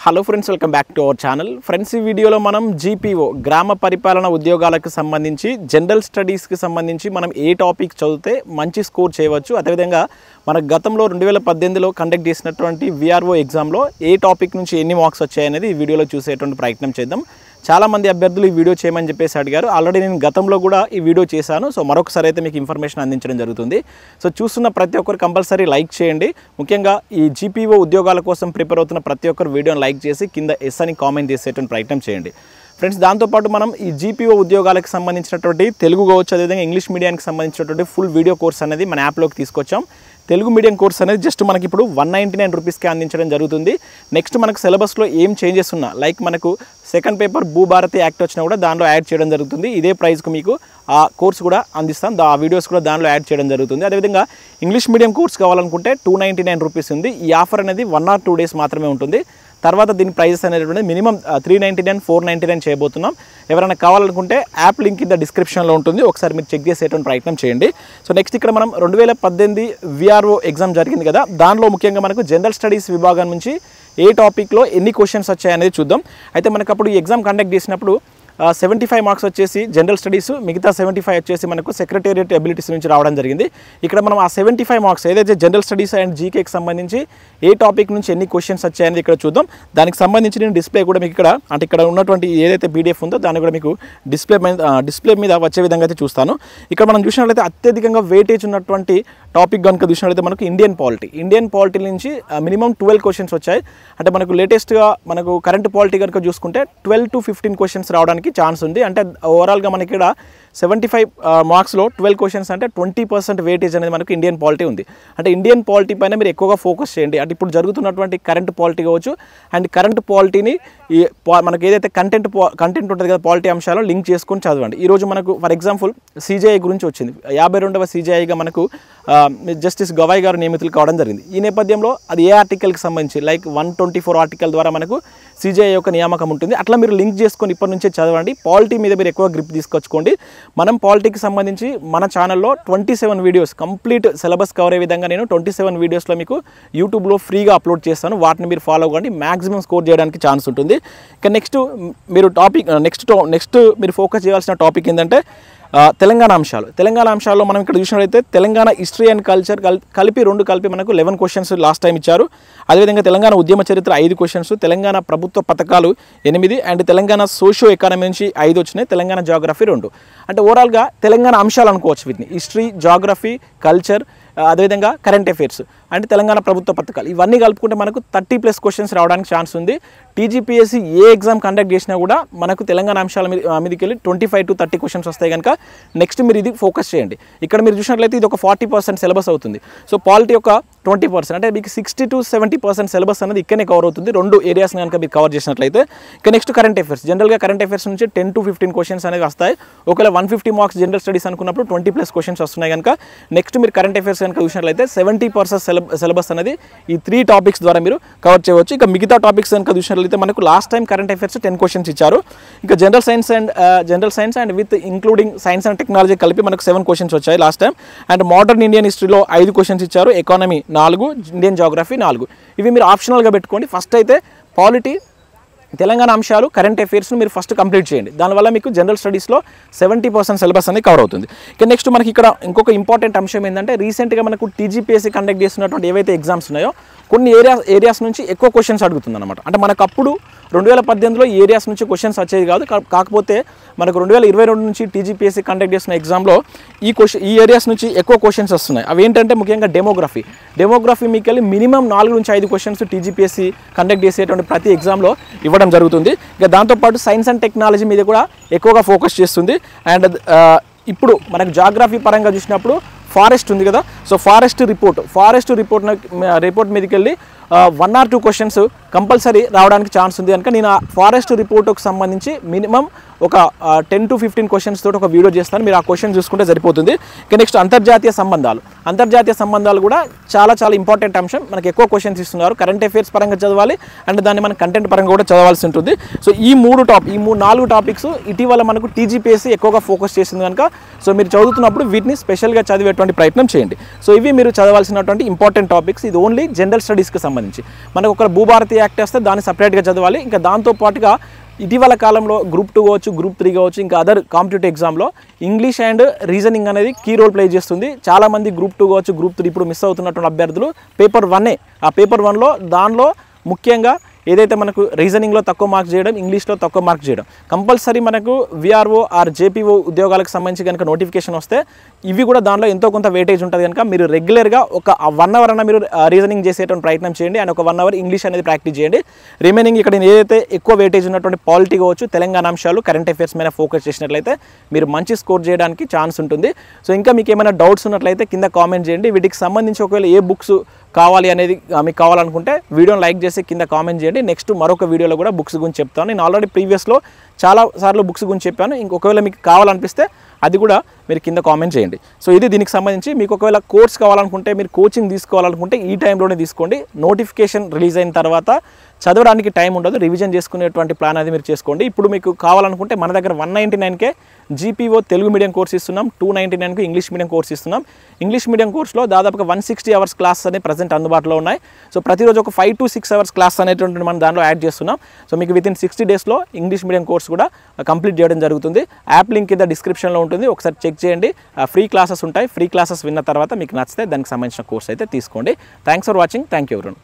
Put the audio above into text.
Hello friends, welcome back to our channel. Friends, ఈ వీడియోలో మనం జీపీఓ గ్రామ పరిపాలన ఉద్యోగాలకు సంబంధించి జనరల్ స్టడీస్కి సంబంధించి మనం ఏ టాపిక్ చదివితే మంచి స్కోర్ చేయవచ్చు, అదేవిధంగా మన గతంలో 2018లో కండక్ట్ చేసినటువంటి విఆర్ఓ ఎగ్జామ్లో ఏ టాపిక్ నుంచి ఎన్ని మార్క్స్ వచ్చాయనేది ఈ వీడియోలో చూసేటువంటి ప్రయత్నం చేద్దాం. చాలామంది అభ్యర్థులు ఈ వీడియో చేయమని చెప్పేసి అడిగారు. ఆల్రెడీ నేను గతంలో కూడా ఈ వీడియో చేశాను. సో మరొకసారి అయితే మీకు ఇన్ఫర్మేషన్ అందించడం జరుగుతుంది. సో చూస్తున్న ప్రతి ఒక్కరు కంపల్సరీ లైక్ చేయండి. ముఖ్యంగా ఈ జీపీఓ ఉద్యోగాల కోసం ప్రిపేర్ అవుతున్న ప్రతి ఒక్కరు వీడియోని లైక్ చేసి కింద ఎస్ అని కామెంట్ చేసేటువంటి ప్రయత్నం చేయండి. ఫ్రెండ్స్, దాంతోపాటు మనం ఈ జీపీఓ ఉద్యోగాలకు సంబంధించినటువంటి తెలుగు కావచ్చు, అదేవిధంగా ఇంగ్లీష్ మీడియానికి సంబంధించినటువంటి ఫుల్ వీడియో కోర్స్ అనేది మన యాప్లోకి తీసుకొచ్చాం. తెలుగు మీడియం కోర్స్ అనేది జస్ట్ మనకి ఇప్పుడు 199 రూపీస్కే అందించడం జరుగుతుంది. నెక్స్ట్ మనకు సిలబస్లో ఏం చేంజెస్ ఉన్నా, లైక్ మనకు సెకండ్ పేపర్ భూభారతి యాక్ట్ వచ్చినా కూడా దానిలో యాడ్ చేయడం జరుగుతుంది. ఇదే ప్రైస్కు మీకు ఆ కోర్స్ కూడా అందిస్తాం. ఆ వీడియోస్ కూడా దానిలో యాడ్ చేయడం జరుగుతుంది. అదేవిధంగా ఇంగ్లీష్ మీడియం కోర్స్ కావాలనుకుంటే 299 రూపీస్ ఉంది. ఈ ఆఫర్ అనేది 1 or 2 డేస్ మాత్రమే ఉంటుంది. తర్వాత దీని ప్రైజెస్ అనేటువంటి మినిమం 399, 499 చేయబోతున్నాం. ఎవరైనా కావాలనుకుంటే యాప్ లింక్ కింద డిస్క్రిప్షన్లో ఉంటుంది, ఒకసారి మీరు చెక్ చేసేటువంటి ప్రయత్నం చేయండి. సో నెక్స్ట్ ఇక్కడ మనం 2018 విఆర్ఓ ఎగ్జామ్ జరిగింది కదా, దానిలో ముఖ్యంగా మనకు జనరల్ స్టడీస్ విభాగం నుంచి ఏ టాపిక్లో ఎన్ని క్వశ్చన్స్ వచ్చాయనేది చూద్దాం. అయితే మనకు అప్పుడు ఈ ఎగ్జామ్ కండక్ట్ చేసినప్పుడు 75 మార్క్స్ వచ్చేసి జనరల్ స్టడీస్, మిగతా 75 వచ్చేసి మనకు సెక్రటేరియట్ ఎబిలిటీస్ నుంచి రావడం జరిగింది. ఇక్కడ మనం ఆ 75 మార్క్స్ ఏదైతే జనరల్ స్టడీస్ అండ్ జీకేకి సంబంధించి ఏ టాపిక్ నుంచి ఎన్ని క్వశ్చన్స్ వచ్చాయనేది ఇక్కడ చూద్దాం. దానికి సంబంధించి నేను డిస్ప్లే కూడా మీకు ఇక్కడ అంటే ఇక్కడ ఉన్నటువంటి ఏదైతే పీడిఎఫ్ ఉందో దాన్ని కూడా మీకు డిస్ప్లే మీద వచ్చే విధంగా అయితే చూస్తాను. ఇక్కడ మనం చూసినట్లయితే అత్యధికంగా వెయిటేజ్ ఉన్నటువంటి టాపిక్ కనుక చూసినట్లయితే మనకు ఇండియన్ పాలిటీ నుంచి మినిమం 12 క్వశ్చన్స్ వచ్చాయి. అంటే మనకు లేటెస్ట్గా మనకు కరెంట్ పాలిటీ కనుక చూసుకుంటే 12 to 15 క్వశ్చన్స్ రావడానికి ఛాన్స్ ఉంది. అంటే ఓవరాల్గా మనకి ఇక్కడ 75 మార్క్స్లో 12 క్వశ్చన్స్ అంటే 20% వెయిటేజ్ అనేది మనకు ఇండియన్ పాలిటీ ఉంది. అంటే ఇండియన్ పాలిటీ పైన మీరు ఎక్కువగా ఫోకస్ చేయండి. అంటే ఇప్పుడు జరుగుతున్నటువంటి కరెంట్ పాలిటీ కావచ్చు, అండ్ కరెంట్ పాలిటీని మనకు ఏదైతే కంటెంట్ ఉంటుంది కదా పాలిటీ అంశాలు లింక్ చేసుకొని చదవండి. ఈరోజు మనకు ఫర్ ఎగ్జాంపుల్ CJI గురించి వచ్చింది. 52వ CJIగా మనకు జస్టిస్ గవాయ్ గారు నియమితులు కావడం జరిగింది. ఈ నేపథ్యంలో అది ఏ ఆర్టికల్కి సంబంధించి లైక్ 124 ఆర్టికల్ ద్వారా మనకు CJI యొక్క నియామకం ఉంటుంది. అట్లా మీరు లింక్ చేసుకొని ఇప్పటి నుంచే చదవండి. పాలిటీ మీద మీరు ఎక్కువ గ్రిప్ తీసుకొచ్చుకోండి. మనం పాలిటీకి సంబంధించి మన ఛానల్లో 27 వీడియోస్ కంప్లీట్ సిలబస్ కవర్ అయ్యే విధంగా నేను 27 వీడియోస్లో మీకు యూట్యూబ్లో ఫ్రీగా అప్లోడ్ చేస్తాను. వాటిని మీరు ఫాలో అవ్వండి, మ్యాక్సిమం స్కోర్ చేయడానికి ఛాన్స్ ఉంటుంది. ఇక నెక్స్ట్ మీరు నెక్స్ట్ మీరు ఫోకస్ చేయాల్సిన టాపిక్ ఏంటంటే తెలంగాణ అంశాల్లో మనం ఇక్కడ చూసినట్లయితే తెలంగాణ హిస్టరీ అండ్ కల్చర్ కలిపి మనకు 11 క్వశ్చన్స్ లాస్ట్ టైం ఇచ్చారు. అదేవిధంగా తెలంగాణ ఉద్యమ చరిత్ర 5 క్వశ్చన్స్, తెలంగాణ ప్రభుత్వ పథకాలు 8, అండ్ తెలంగాణ సోషియో ఎకానమీ నుంచి 5 వచ్చినాయి, తెలంగాణ జాగ్రఫీ 2. అంటే ఓవరాల్గా తెలంగాణ అంశాలు అనుకోవచ్చు వీటిని. హిస్టరీ, జాగ్రఫీ, కల్చర్, అదేవిధంగా కరెంట్ అఫైర్స్ అంటే తెలంగాణ ప్రభుత్వ పథకాలు ఇవన్నీ కలుపుకుంటే మనకు 30+ క్వశ్చన్స్ రావడానికి ఛాన్స్ ఉంది. TGPSC ఏ ఎగ్జామ్ కండక్ట్ చేసినా కూడా మనకు తెలంగాణ అంశాల మీదకి వెళ్ళి 25 to 30 క్వశ్చన్స్ వస్తాయి కనుక నెక్స్ట్ మీరు ఇది ఫోకస్ చేయండి. ఇక్కడ మీరు చూసినట్లయితే ఇది ఒక 40% సిలబస్ అవుతుంది. సో పాలిటీ ఒక 20% అంటే మీకు 60 to 70% సిలబస్ అనేది ఇక్కడనే కవర్ అవుతుంది, 2 ఏరియాస్ కనుక మీరు కవర్ చేసినట్లయితే. ఇక నెక్స్ట్ కరెంట్ అఫైర్స్, జనరల్గా కరెంట్ అఫైర్స్ నుంచి 10 to 15 క్వశ్చన్స్ అనేవి వస్తాయి. ఒకవేళ 150 మార్క్స్ జనరల్ స్టడీస్ అనుకున్నప్పుడు 20+ క్వశ్చన్స్ వస్తున్నాయి కనుక నెక్స్ట్ మీరు కరెంట్ అఫైర్స్ కనుక చూసినట్లయితే 70% సిలబస్ అనేది ఈ 3 టాపిక్స్ ద్వారా మీరు కవర్ చేయవచ్చు. ఇక మిగతా టాపిక్స్ కనుక చూసినట్లయితే మనకు last time current affairs 10 questions ఇచ్చారు. ఇక general science and with including science and technology కలిపి మనకు 7 క్వశ్చన్స్ వచ్చాయి last time. And modern Indian హిస్టరీలో 5 క్వశ్చన్స్ ఇచ్చారు, ఎకానమీ 4, ఇండియన్ జాగ్రఫీ 4. ఇవి మీరు ఆప్షనల్గా పెట్టుకోండి. ఫస్ట్ అయితే పాలిటీ, తెలంగాణ అంశాలు, కరెంట్ అఫైర్స్ను మీరు ఫస్ట్ కంప్లీట్ చేయండి. దానివల్ల మీకు జనరల్ స్టడీస్లో 70% సిలబస్ అనేది కవర్ అవుతుంది. ఇక నెక్స్ట్ మనకి ఇక్కడ ఇంకొక ఇంపార్టెంట్ అంశం ఏంటంటే రీసెంట్గా మనకు TGPSC కండక్ట్ చేస్తున్నటువంటి ఏవైతే ఎగ్జామ్స్ ఉన్నాయో కొన్ని ఏరియాస్ నుంచి ఎక్కువ క్వశ్చన్స్ అడుగుతుంది అనమాట. అంటే మనకు అప్పుడు 2018లో ఈ ఏరియాస్ నుంచి క్వశ్చన్స్ వచ్చేది కాదు. కాకపోతే మనకు 2022 నుంచి TGPSC కండక్ట్ చేస్తున్న ఎగ్జామ్లో ఈ ఏరియాస్ నుంచి ఎక్కువ క్వశ్చన్స్ వస్తున్నాయి. అవి ఏంటంటే ముఖ్యంగా డెమోగ్రఫీ మీకు వెళ్ళి మినిమం 4 నుంచి 5 క్వశ్చన్స్ TGPSC కండక్ట్ చేసేటువంటి ప్రతి ఎగ్జామ్లో ఇవ్వడం జరుగుతుంది. ఇక దాంతోపాటు సైన్స్ అండ్ టెక్నాలజీ మీద కూడా ఎక్కువగా ఫోకస్ చేస్తుంది. అండ్ ఇప్పుడు మనకు జాగ్రఫీ పరంగా చూసినప్పుడు ఫారెస్ట్ ఉంది కదా, సో ఫారెస్ట్ రిపోర్ట్ మీదకి వెళ్ళి 1 or 2 క్వశ్చన్స్ కంపల్సరీ రావడానికి ఛాన్స్ ఉంది కనుక నేను ఆ ఫారెస్ట్ రిపోర్ట్కి సంబంధించి మినిమం ఒక 10 to 15 క్వశ్చన్స్ తోటి ఒక వీడియో చేస్తాను. మీరు ఆ క్వశ్చన్ చూసుకుంటే సరిపోతుంది. ఇక నెక్స్ట్ అంతర్జాతీయ సంబంధాలు కూడా చాలా ఇంపార్టెంట్ అంశం. మనకి ఎక్కువ క్వశ్చన్స్ ఇస్తున్నారు. కరెంట్ అఫైర్స్ పరంగా చదవాలి అండ్ దాన్ని మన కంటెంట్ పరంగా కూడా చదవాల్సి ఉంటుంది. సో ఈ 4 టాపిక్స్ ఇటీవల మనకు TGPSC ఎక్కువగా ఫోకస్ చేసింది కనుక సో మీరు చదువుతున్నప్పుడు వీటిని స్పెషల్గా చదివేటువంటి చదివేటువంటి ప్రయత్నం చేయండి. సో ఇవి మీరు చదవాల్సినటువంటి ఇంపార్టెంట్ టాపిక్స్. ఇది ఓన్లీ జనరల్ స్టడీస్కి సంబంధించి. మనకు ఒక భూభారతి యాక్ట్ వస్తే దాన్ని సపరేట్గా చదవాలి. ఇంకా దాంతోపాటుగా ఇటీవల కాలంలో గ్రూప్ 2 కావచ్చు, గ్రూప్ 3 కావచ్చు, ఇంకా అదర్ కాంపిటేటివ్ ఎగ్జామ్లో ఇంగ్లీష్ అండ్ రీజనింగ్ అనేది కీ రోల్ ప్లే చేస్తుంది. చాలామంది గ్రూప్ 2 కావచ్చు, గ్రూప్ 3 ఇప్పుడు మిస్ అవుతున్నటువంటి అభ్యర్థులు పేపర్ 1 ఆ పేపర్ 1లో దానిలో ముఖ్యంగా ఏదైతే మనకు రీజనింగ్లో తక్కువ మార్క్స్ చేయడం, ఇంగ్లీష్లో తక్కువ మార్క్స్ చేయడం, కంపల్సరీ మనకు విఆర్ఓ ఆర్ జేపీఓ ఉద్యోగాలకు సంబంధించి కనుక నోటిఫికేషన్ వస్తే ఇవి కూడా దానిలో ఎంతో కొంత వెయిటేజ్ ఉంటుంది. కనుక మీరు రెగ్యులర్గా ఒక 1 అవర్ అన్న మీరు రీజనింగ్ చేసేటువంటి ప్రయత్నం చేయండి అండ్ ఒక 1 అవర్ ఇంగ్లీష్ అనేది ప్రాక్టీస్ చేయండి. రిమైనింగ్ ఇక్కడ ఏదైతే ఎక్కువ వెయిటేజ్ ఉన్నటువంటి పాలిటీ కావచ్చు, తెలంగాణ అంశాలు, కరెంట్ అఫైర్స్ మీద ఫోకస్ చేసినట్లయితే మీరు మంచి స్కోర్ చేయడానికి ఛాన్స్ ఉంటుంది. సో ఇంకా మీకు ఏమైనా డౌట్స్ ఉన్నట్లయితే కింద కామెంట్ చేయండి. వీటికి సంబంధించి ఒకవేళ ఏ బుక్స్ కావాలి అనేది మీకు కావాలనుకుంటే వీడియోని లైక్ చేసి కింద కామెంట్ చేయండి. నెక్స్ట్ మరొక వీడియోలో కూడా బుక్స్ గురించి చెప్తాను. నేను ఆల్రెడీ ప్రీవియస్లో చాలా సార్లు బుక్స్ గురించి చెప్పాను. ఇంకొకవేళ మీకు కావాలనిపిస్తే అది కూడా మీరు కింద కామెంట్ చేయండి. సో ఇది దీనికి సంబంధించి. మీకు ఒకవేళ కోర్స్ కావాలనుకుంటే, మీరు కోచింగ్ తీసుకోవాలనుకుంటే ఈ టైంలోనే తీసుకోండి. నోటిఫికేషన్ రిలీజ్ అయిన తర్వాత చదవడానికి టైం ఉండదు, రివిజన్ చేసుకునేటువంటి ప్లాన్ అది మీరు చేసుకోండి. ఇప్పుడు మీకు కావాలనుకుంటే మన దగ్గర 199కే జీపీఓ తెలుగు మీడియం కోర్స్ ఇస్తున్నాం, 299కు ఇంగ్లీష్ మీడియం కోర్స్ ఇస్తున్నాం. ఇంగ్లీష్ మీడియం కోర్సులో దాదాపుగా 160 అవర్స్ క్లాస్ అనేది ప్రజెంట్ అందుబాటులో ఉన్నాయి. సో ప్రతిరోజు ఒక 5 to 6 అవర్స్ క్లాస్ అనేటువంటి మనం దాంట్లో యాడ్ చేస్తున్నాం. సో మీకు వితిన్ 60 డేస్లో ఇంగ్లీష్ మీడియం కోర్స్ కూడా కంప్లీట్ చేయడం జరుగుతుంది. యాప్ లింక్ కింద డిస్క్రిప్షన్లో ఉంటుంది, ఒకసారి చెక్ చేయండి. ఫ్రీ క్లాసెస్ ఉంటాయి. ఫ్రీ క్లాసెస్ విన్న తర్వాత మీకు నచ్చితే దానికి సంబంధించిన కోర్స్ అయితే తీసుకోండి. Thanks for watching. Thank you everyone.